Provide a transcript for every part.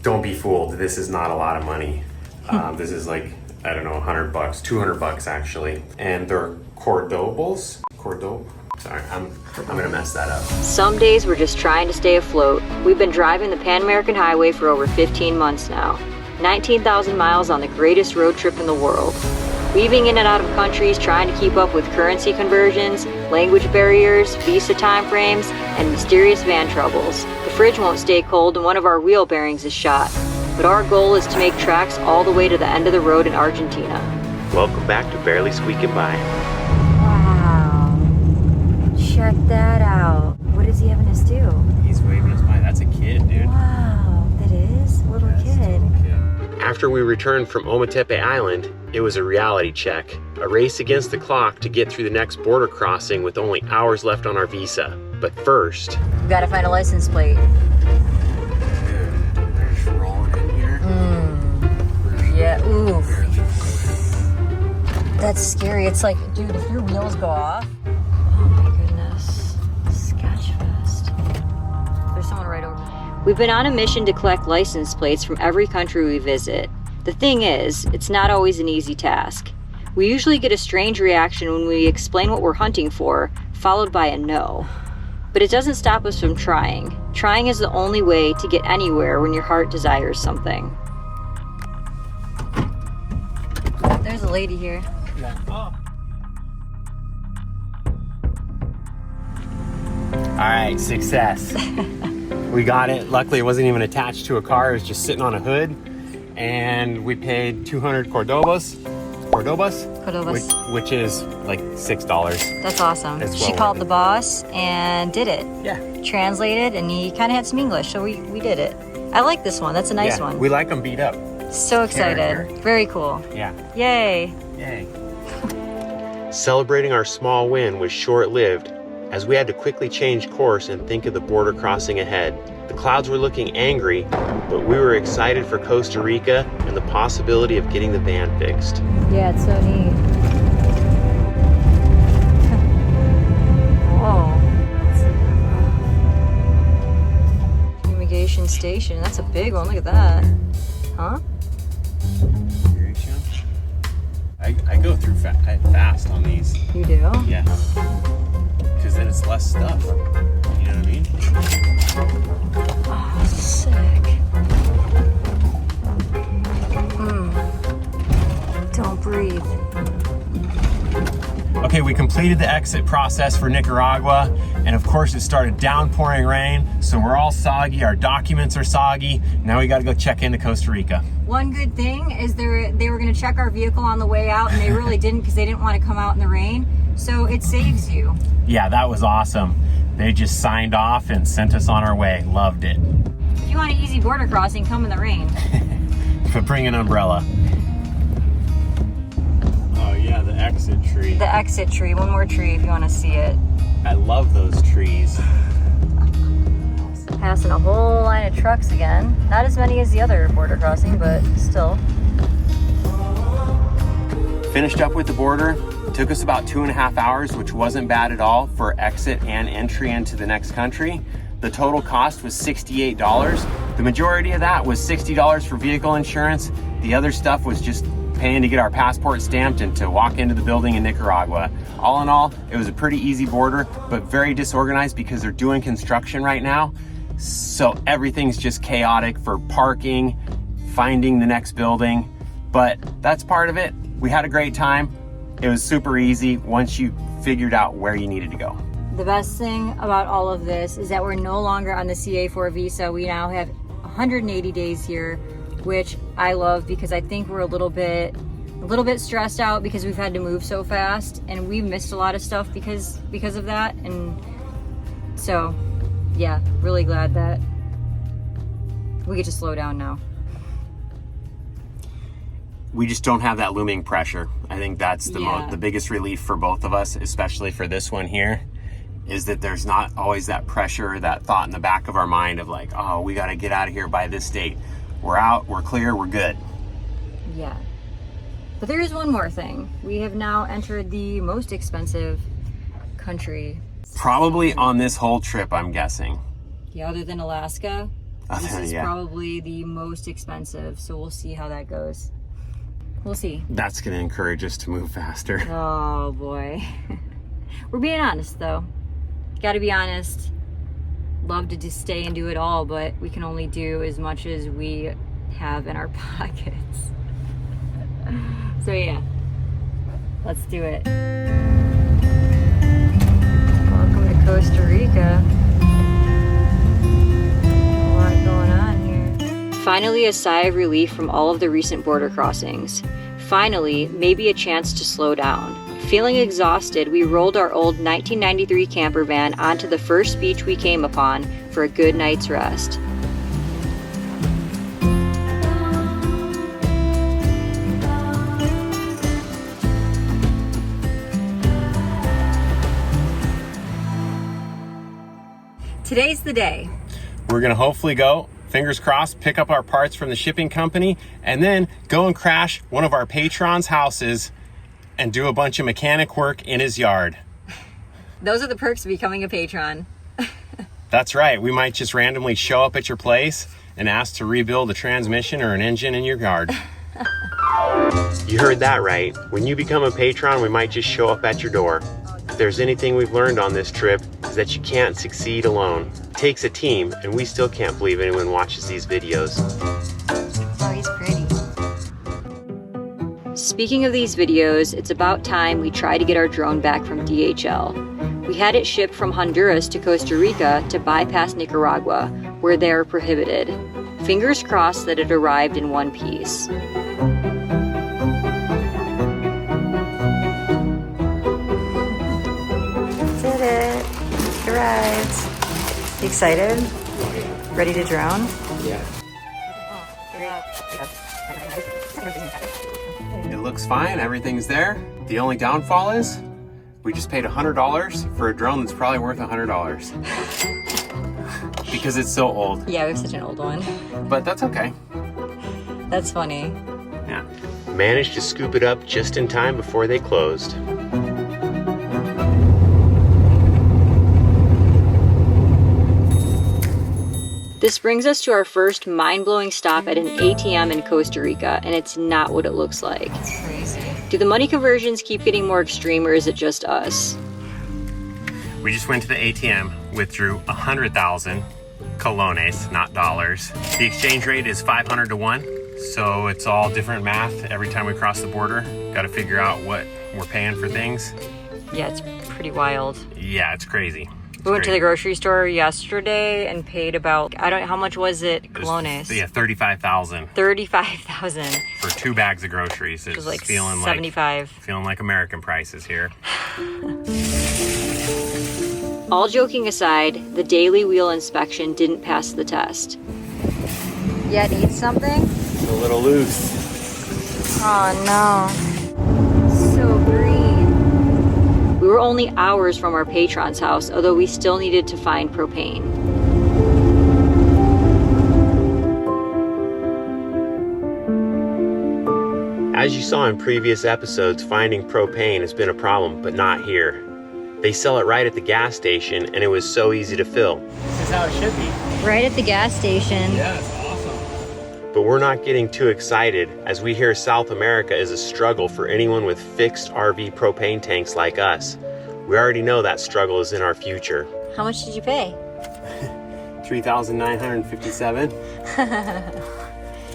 don't be fooled. This is not a lot of money. This is like, I don't know, $100, $200 actually. And they're Cordobles. Sorry, I'm gonna mess that up. Some days we're just trying to stay afloat. We've been driving the Pan American Highway for over 15 months now. 19,000 miles on the greatest road trip in the world. Weaving in and out of countries, trying to keep up with currency conversions, language barriers, visa timeframes, and mysterious van troubles. The fridge won't stay cold and one of our wheel bearings is shot. But our goal is to make tracks all the way to the end of the road in Argentina. Welcome back to Barely Squeaking By. Wow. Check that out. What is he having us do? He's waving us by. That's a kid, dude. Wow, that is a little kid. After we returned from Ometepe Island, it was a reality check. A race against the clock to get through the next border crossing with only hours left on our visa. But first, We gotta find a license plate. they're just rolling in here. Yeah, ooh. That's scary. It's like, dude, if your wheels go off. Oh my goodness. Sketchfest. There's someone right over there. We've been on a mission to collect license plates from every country we visit. The thing is, it's not always an easy task. We usually get a strange reaction when we explain what we're hunting for, followed by a no. But it doesn't stop us from trying. Trying is the only way to get anywhere when your heart desires something. There's a lady here. All right, success. We got it. Luckily, it wasn't even attached to a car. It was just sitting on a hood. And we paid 200 Cordobas, which is like $6. That's awesome. It's She well called worth the it. boss and did it. Yeah. Translated, and he kind of had some English, so we did it. I like this one. That's a nice one. We like them beat up. So excited. Character. Very cool. Yeah. Yay. Yay. Celebrating our small win was short-lived, as we had to quickly change course and think of the border crossing ahead. The clouds were looking angry, but we were excited for Costa Rica and the possibility of getting the van fixed. Yeah, it's so neat. Whoa. Fumigation station. That's a big one. Look at that. Huh? I go through fast on these. You do? Yeah. Because then it's less stuff. You know what I mean? Oh, sick. Don't breathe. Okay, we completed the exit process for Nicaragua, and of course it started downpouring rain, so we're all soggy, our documents are soggy. Now we gotta go check into Costa Rica. One good thing is they were going to check our vehicle on the way out, and they really didn't because they didn't want to come out in the rain. So it saves you. Yeah, that was awesome. They just signed off and sent us on our way. Loved it. If you want an easy border crossing, come in the rain. But bring an umbrella. Oh yeah, the exit tree. The exit tree. One more tree if you want to see it. I love those trees. Passing a whole line of trucks again. Not as many as the other border crossing, but still. Finished up with the border. Took us about 2.5 hours, which wasn't bad at all for exit and entry into the next country. The total cost was $68. The majority of that was $60 for vehicle insurance. The other stuff was just paying to get our passport stamped and to walk into the building in Nicaragua. All in all, it was a pretty easy border, but very disorganized because they're doing construction right now. So everything's just chaotic for parking, finding the next building, but that's part of it. We had a great time. It was super easy once you figured out where you needed to go. The best thing about all of this is that we're no longer on the CA4 visa. We now have 180 days here, which I love because I think we're a little bit stressed out because we've had to move so fast and we've missed a lot of stuff because of that. And so yeah, really glad that we get to slow down now. We just don't have that looming pressure. I think that's the biggest relief for both of us, especially for this one here, is that there's not always that pressure, that thought in the back of our mind of like, oh, we got to get out of here by this date. We're out, we're clear, we're good. Yeah. But there is one more thing. We have now entered the most expensive country. Probably on this whole trip, I'm guessing. Yeah, other than Alaska. This is Yeah. probably the most expensive, so we'll see how that goes. We'll see. That's gonna encourage us to move faster. Oh boy. We're being honest though. Gotta be honest. Love to just stay and do it all, but we can only do as much as we have in our pockets. So yeah, let's do it. Welcome to Costa Rica. A lot going on here. Finally, a sigh of relief from all of the recent border crossings. Finally, maybe a chance to slow down. Feeling exhausted, we rolled our old 1993 camper van onto the first beach we came upon for a good night's rest. Today's the day. We're gonna hopefully go, fingers crossed, pick up our parts from the shipping company, and then go and crash one of our patrons' houses and do a bunch of mechanic work in his yard. Those are the perks of becoming a patron. That's right, we might just randomly show up at your place and ask to rebuild a transmission or an engine in your yard. You heard that right. When you become a patron, we might just show up at your door. If there's anything we've learned on this trip, is that you can't succeed alone. It takes a team, and we still can't believe anyone watches these videos. Oh, he's pretty. Speaking of these videos, it's about time we try to get our drone back from DHL. We had it shipped from Honduras to Costa Rica to bypass Nicaragua, where they are prohibited. Fingers crossed that it arrived in one piece. Did it. It arrived. You excited? Ready to drone? Yeah. It looks fine, everything's there. The only downfall is we just paid $100 for a drone that's probably worth $100. Because it's so old. Yeah, we have such an old one. But that's okay. That's funny. Yeah. Managed to scoop it up just in time before they closed. This brings us to our first mind-blowing stop at an ATM in Costa Rica, and it's not what it looks like. It's crazy. Do the money conversions keep getting more extreme, or is it just us? We just went to the ATM, withdrew 100,000 colones, not dollars. The exchange rate is 500 to 1, so it's all different math every time we cross the border. Got to figure out what we're paying for things. Yeah, it's pretty wild. Yeah, it's crazy. We went to the grocery store yesterday and paid about, I don't know, how much was it, colones? Yeah, 35,000. 35,000. For 2 bags of groceries. It was like feeling 75. Feeling like American prices here. All joking aside, the daily wheel inspection didn't pass the test. Yeah, need something? It's a little loose. Oh no. So green. We were only hours from our patron's house, although we still needed to find propane. As you saw in previous episodes, finding propane has been a problem, but not here. They sell it right at the gas station, and it was so easy to fill. This is how it should be. Right at the gas station. Yeah, it's awesome. But we're not getting too excited, as we hear South America is a struggle for anyone with fixed RV propane tanks like us. We already know that struggle is in our future. How much did you pay? $3,957.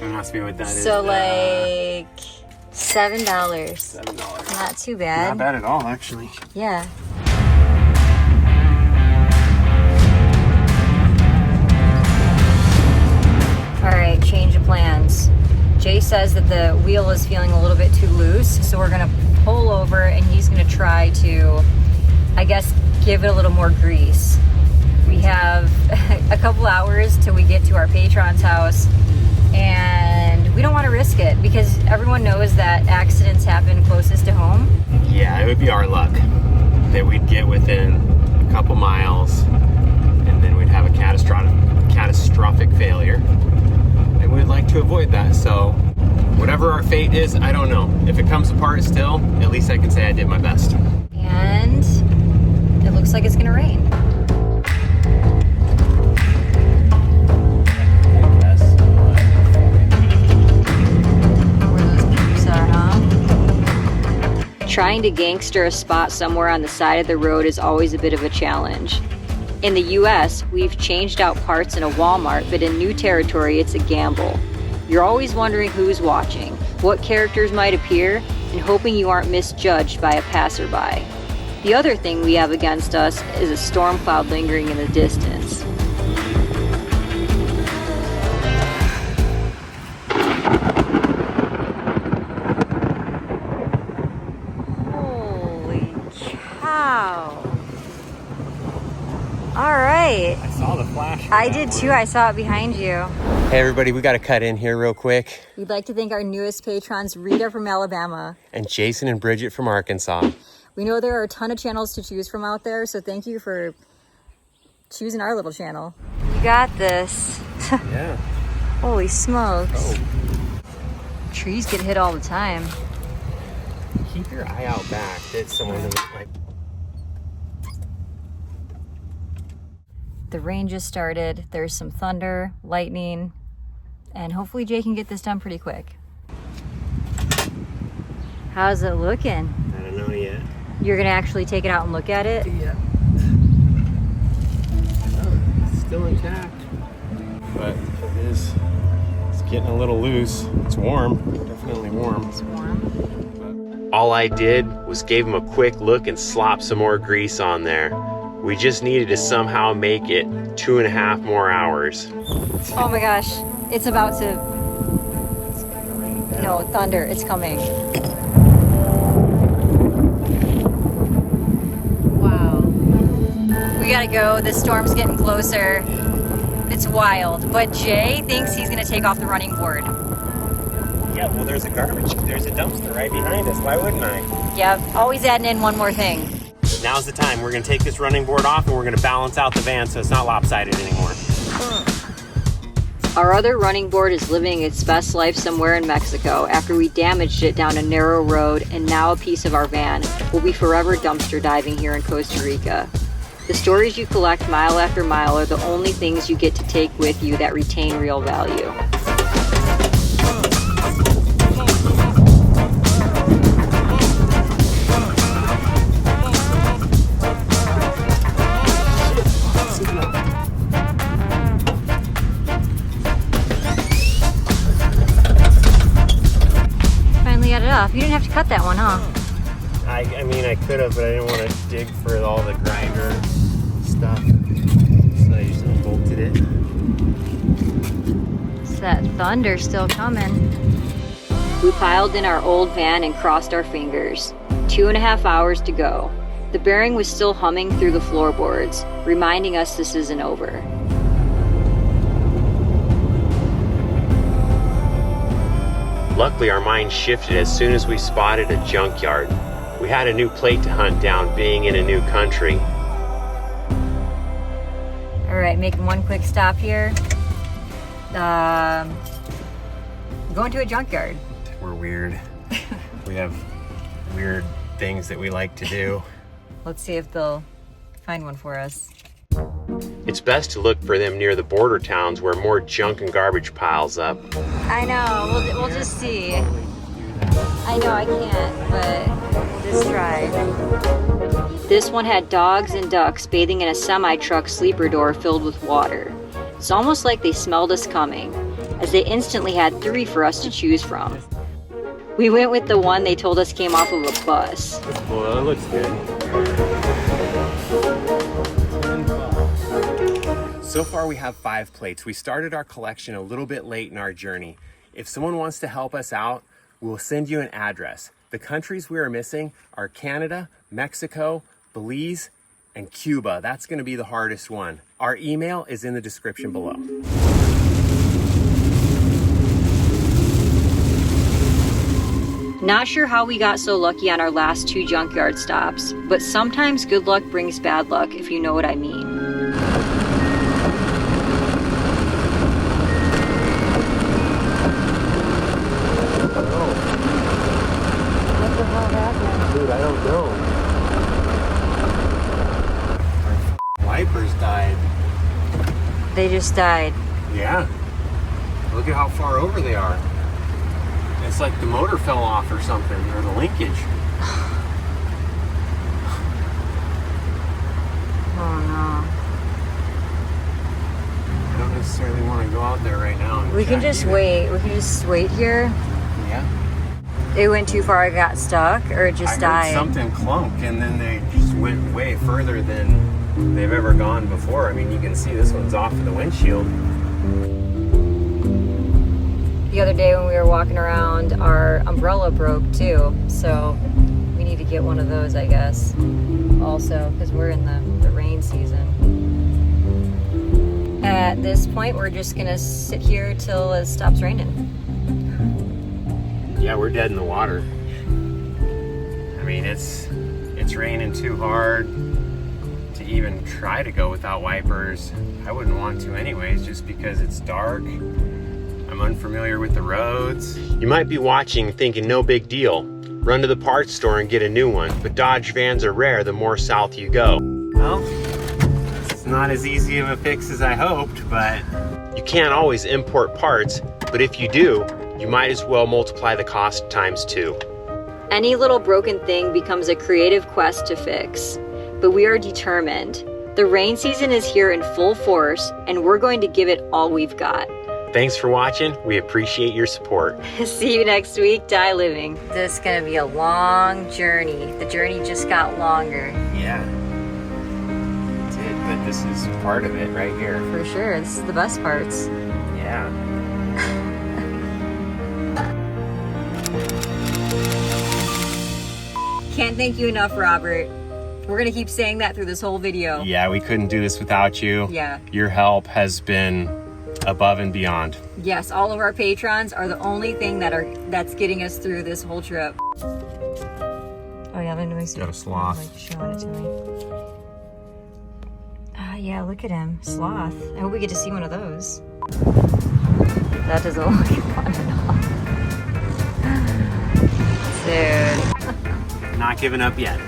Don't ask me what that is. So like $7. $7. Not too bad. Not bad at all, actually. Yeah. All right, change of plans. Jay says that the wheel is feeling a little bit too loose, so we're gonna pull over and he's gonna try to, I guess, give it a little more grease. We have a couple hours till we get to our patron's house, and we don't want to risk it because everyone knows that accidents happen closest to home. Yeah, it would be our luck that we'd get within a couple miles and then we'd have a catastrophic failure. And we'd like to avoid that, so whatever our fate is, I don't know. If it comes apart still, at least I can say I did my best. And it looks like it's gonna rain. Trying to gangster a spot somewhere on the side of the road is always a bit of a challenge. In the US, we've changed out parts in a Walmart, but in new territory, it's a gamble. You're always wondering who's watching, what characters might appear, and hoping you aren't misjudged by a passerby. The other thing we have against us is a storm cloud lingering in the distance. Holy cow. All right. I saw the flash. I did too. I saw it behind you. Hey everybody, we got to cut in here real quick. We'd like to thank our newest patrons, Rita from Alabama. And Jason and Bridget from Arkansas. We know there are a ton of channels to choose from out there, so thank you for choosing our little channel. You got this. Yeah. Holy smokes. Oh. Trees get hit all the time. Keep your eye out back. It's someone that like. The rain just started. There's some thunder, lightning, and hopefully Jay can get this done pretty quick. How's it looking? I don't know yet. You're gonna actually take it out and look at it? Yeah. Oh, it's still intact. But it's getting a little loose. It's warm, definitely warm. It's warm. All I did was gave him a quick look and slop some more grease on there. We just needed to somehow make it 2.5 more hours. Oh my gosh, it's about to... No, thunder, it's coming. Wow. We gotta go, this storm's getting closer. It's wild, but Jay thinks he's gonna take off the running board. Yeah, well there's a dumpster right behind us. Why wouldn't I? Yep, always adding in one more thing. Now's the time. We're gonna take this running board off and we're gonna balance out the van so it's not lopsided anymore. Our other running board is living its best life somewhere in Mexico after we damaged it down a narrow road, and now a piece of our van will be forever dumpster diving here in Costa Rica. The stories you collect mile after mile are the only things you get to take with you that retain real value. You didn't have to cut that one, huh? I mean, I could have, but I didn't want to dig for all the grinder stuff. So I just unbolted it. It's that thunder still coming. We piled in our old van and crossed our fingers. 2.5 hours to go. The bearing was still humming through the floorboards, reminding us this isn't over. Luckily, our mind shifted as soon as we spotted a junkyard. We had a new plate to hunt down, being in a new country. All right, making one quick stop here. Going to a junkyard. We're weird. We have weird things that we like to do. Let's see if they'll find one for us. It's best to look for them near the border towns where more junk and garbage piles up. I know, we'll just see. I know I can't, but we'll just try. This one had dogs and ducks bathing in a semi-truck sleeper door filled with water. It's almost like they smelled us coming, as they instantly had 3 for us to choose from. We went with the one they told us came off of a bus. Well, that looks good. So far we have 5 plates. We started our collection a little bit late in our journey. If someone wants to help us out, we'll send you an address. The countries we are missing are Canada, Mexico, Belize, and Cuba. That's gonna be the hardest one. Our email is in the description below. Not sure how we got so lucky on our last 2 junkyard stops, but sometimes good luck brings bad luck, if you know what I mean. Dude, I don't know. Our wipers died. They just died. Yeah. Look at how far over they are. It's like the motor fell off or something, or the linkage. Oh I don't necessarily want to go out there right now. no. We can just wait. We can just wait here. Yeah. It went too far, it got stuck, or it just died? I heard something clunk, and then they just went way further than they've ever gone before. I mean, you can see this one's off of the windshield. The other day when we were walking around, our umbrella broke too, so we need to get one of those, I guess, also, because we're in the rain season. At this point, we're just gonna sit here till it stops raining. Yeah, we're dead in the water. I mean, it's raining too hard to even try to go without wipers. I wouldn't want to anyways, just because it's dark. I'm unfamiliar with the roads. You might be watching thinking no big deal. Run to the parts store and get a new one, but Dodge vans are rare the more south you go. Well, it's not as easy of a fix as I hoped, but you can't always import parts, but if you do, you might as well multiply the cost times 2. Any little broken thing becomes a creative quest to fix, but we are determined. The rain season is here in full force, and we're going to give it all we've got. Thanks for watching. We appreciate your support. See you next week, Die Living. This is gonna be a long journey. The journey just got longer. Yeah, it did, but this is part of it right here. For sure, this is the best parts. Yeah. Can't thank you enough, Robert. We're gonna keep saying that through this whole video. Yeah, we couldn't do this without you. Yeah. Your help has been above and beyond. Yes, all of our patrons are the only thing that's getting us through this whole trip. Oh yeah, let me see. Got a sloth. Like showing it to me. Ah, yeah, look at him, sloth. I hope we get to see one of those. That doesn't look fun at all. Dude. Not giving up yet.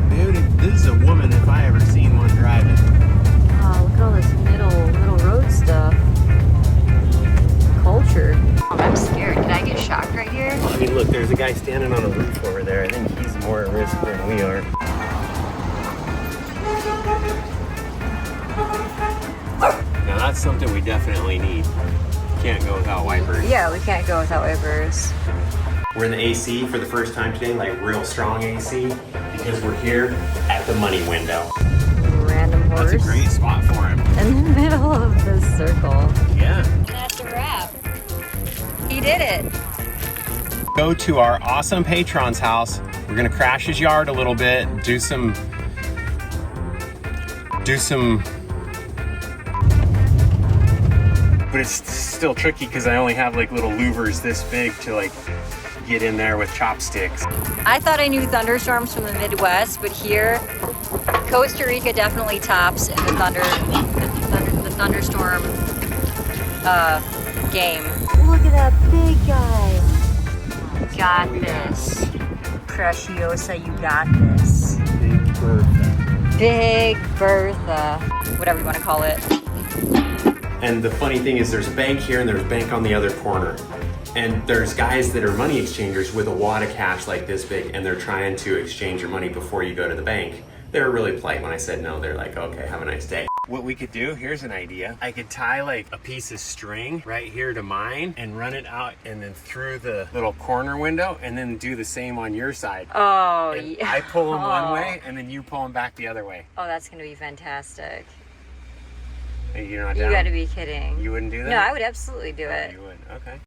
Dude, this is a woman if I ever seen one driving. Oh, look at all this middle road stuff. Culture. Oh, I'm scared. Did I get shocked right here? I mean, look, there's a guy standing on a roof over there. I think he's more at risk than we are. Now that's something we definitely need. Can't go without wipers. Yeah, we can't go without wipers. We're in the AC for the first time today, like real strong AC, because we're here at the money window. Random horse. That's a great spot for him. In the middle of the circle. Yeah. That's a wrap. He did it. Go to our awesome patron's house. We're gonna crash his yard a little bit, do some, but it's still tricky because I only have like little louvers this big to like get in there with chopsticks. I thought I knew thunderstorms from the Midwest, but here, Costa Rica definitely tops in the thunderstorm game. Look at that big guy. Got this. Preciosa, you got this. Big Bertha. Big Bertha. Whatever you want to call it. And the funny thing is there's a bank here and there's a bank on the other corner. And there's guys that are money exchangers with a wad of cash like this big, and they're trying to exchange your money before you go to the bank. They were really polite when I said no. They're like, okay, have a nice day. What we could do, here's an idea. I could tie like a piece of string right here to mine and run it out and then through the little corner window and then do the same on your side. Oh, And yeah. I pull them one way and then you pull them back the other way. Oh, that's going to be fantastic. You're not You down? got to be kidding. You wouldn't do that? No, I would absolutely do Oh, it. you would, okay.